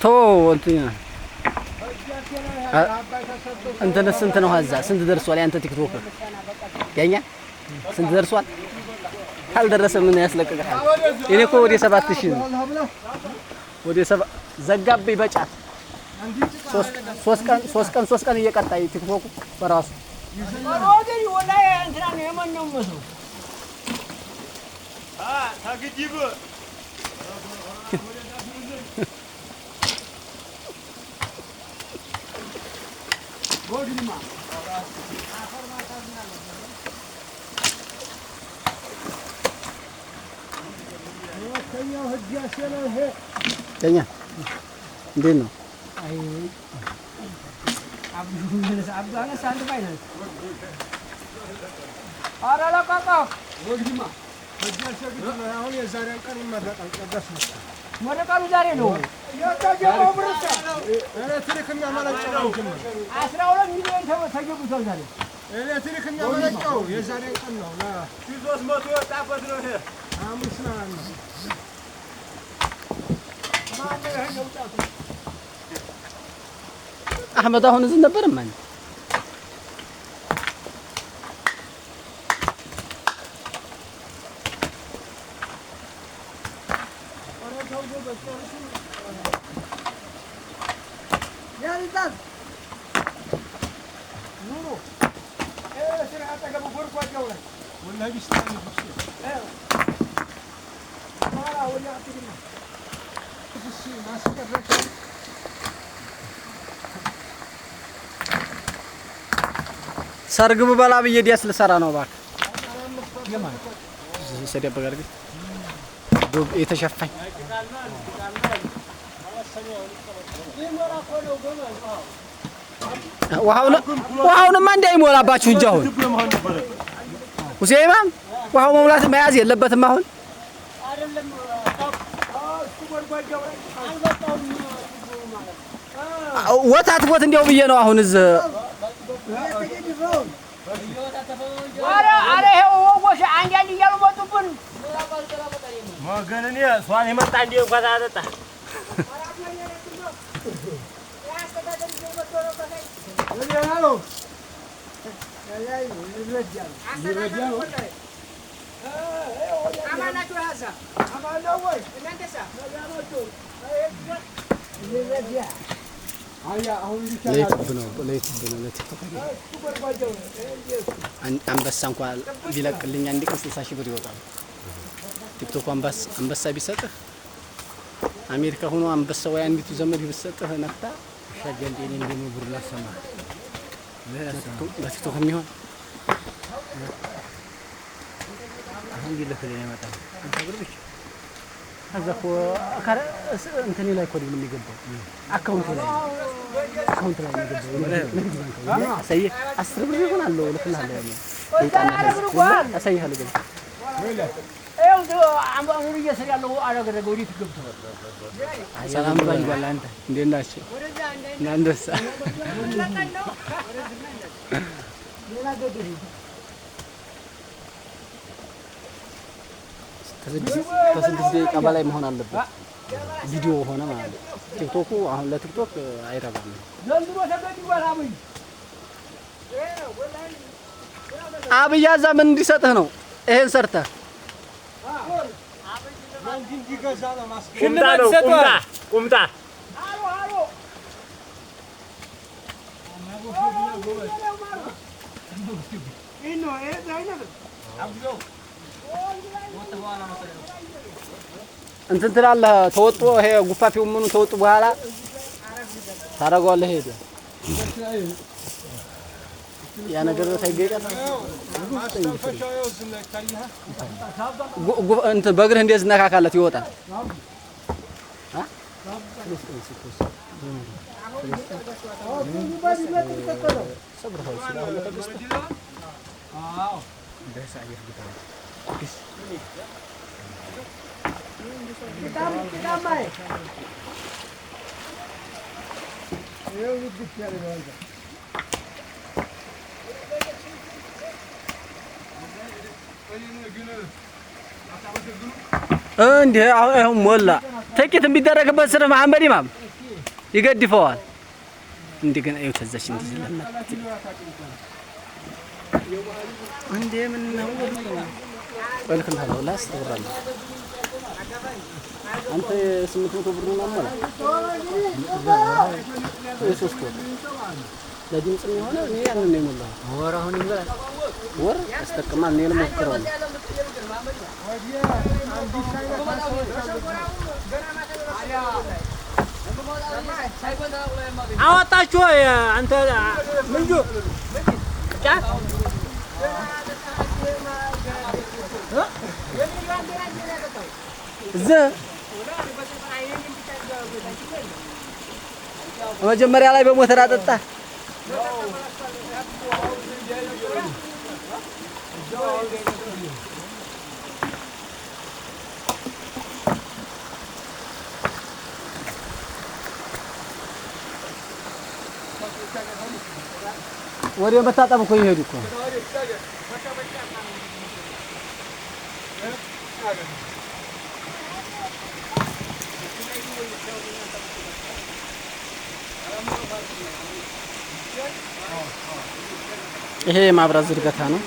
تو انت نس انت ነው ሀዛ ስንት ደርሷል ያንተ ቲክቶክ ያኛ ስንት ደርሷል ካልደረሰ ምን ያስለቅቃል እኔ እኮ ወደ 7000 ወደ 7 ዘጋብኝ በጫት 3 ቀን እየቀጣይ ቲክቶክ በራሱ ወዲህ ወላሂ እንትና ነው የማንኛው መስሎ ታግዲብ ጎድማ ወከኛው ህጅ ያሰለው ይሄ ከኛ እንዴት ነው አይ አብዱላህ ሳንድ ባይነህ አረ ለቀቀ ጎድማ ህጅ ያሰለው አሁን የዛሬን ቀን ይመረቃል ቀደስ ነው መረቃሉ ዛሬ ነው ያታጀው ብርታ ኤሌክትሪክኛ ማለጫው 12 ሚሊዮን ተጀብቷል ዛሬ ኤሌክትሪክኛ ማለጫው የዛሬ ቀን ነው ላ 300 ወጣበት ነው ይሄ አምስና ነው ማን ነው ወጣቱ አህመድ አሁን እዚህ ነበር ማን ያልታል ኑሩ ስርዓተ ገቡ ጎርጓጃው ላይ ወላሂ ቢስታኒ ብቻ ማራ ወላሂ አትግና እሺ ማስቀረሽ ሰርግ በላ ብዬ ዲያስ ልሰራ ነው ባክ የማን ሰደብ በጋርግ ዶብ የተሸፈኝ ውሃውንማ እንዳይሞላባችሁ እንጂ አሁን ሁሴማም ውሃው መሙላት መያዝ የለበትም አሁን አይደለም እሱ ጎርጓጃው ላይ ወታት ቦት እንደው ብዬ ነው አሁን እዚህ አረ ይሄው ወጎሽ አንድ እያሉ መጡብን ወገንኔ ሷን የመጣ እንዴ እንኳን አጠጣ አንበሳ እንኳን ቢለቅልኝ አንድ ቀን 60 ሺህ ብር ይወጣል ቲክቶክ አንበሳ ቢሰጥህ አሜሪካ ሆኖ አንበሳ ወይ አንዲቱ ዘመድ ቢሰጥህ ነፍታ ሻጀንዴ እኔ እንደሞ ብር ላሰማ ለቲክቶክ የሚሆን አሁን ይለከለኝ ያመጣል አንተ ብር ብቻ ከዛ እኮ እንትን ላይ ኮድ የሚገባው አካውንት ላይ የሚገባው አሳይ 10 ብር ይሆናል ልክልሃለሁ ያኔ አሳይሃለሁ ይኸው አምባሩ እየሰራ ያለው አረገረገ ወዲት ገብቶ ሰላም ባይባል አንተ እንዴት ናችሁ እናንተስ ከስድስት ደቂቃ በላይ መሆን አለበት ቪዲዮ ሆነ ማለት ነው ቲክቶኩ አሁን ለቲክቶክ አይረባም ዘንድሮ ተገዲ ወራብኝ አብያ ዘመን እንዲሰጥህ ነው ይሄን ሰርተህ ቁምጣ አሎ ኢኖ አይነት አብዶ እንትን ትላለህ ተወጥቶ ይሄ ጉፋፊው ምኑ ተወጡ በኋላ ታረጋለህ ሄደ ያ ነገር ታይገጫ እንትን በእግርህ እንደዚህ ነካካለት ይወጣል kita mai eu vou deixar ele agora እንዴ አሁን ሞላ ተቂት ቢደረግበት ስር መሐመድ ኢማም ይገድፈዋል። እንደገና ይኸው ተዛች እንዲህ ለማት እንዴ ምን ነው ወልከላው ላስተውራለሁ አንተ 800 ብር ነው ማለት የሶስት ወር ለድምጽ የሆነ እኔ ያንን ነው የሞላው ወር አሁን ይበላል ወር አስጠቅማል ነው የሞከረው አወጣችሁ አንተ ምንጁ ጫት መጀመሪያ ላይ በሞተር አጠጣ ወዲያው መታጠብ እኮ ይሄዱ እኮ ይሄ ማብራት ዝርጋታ ነው።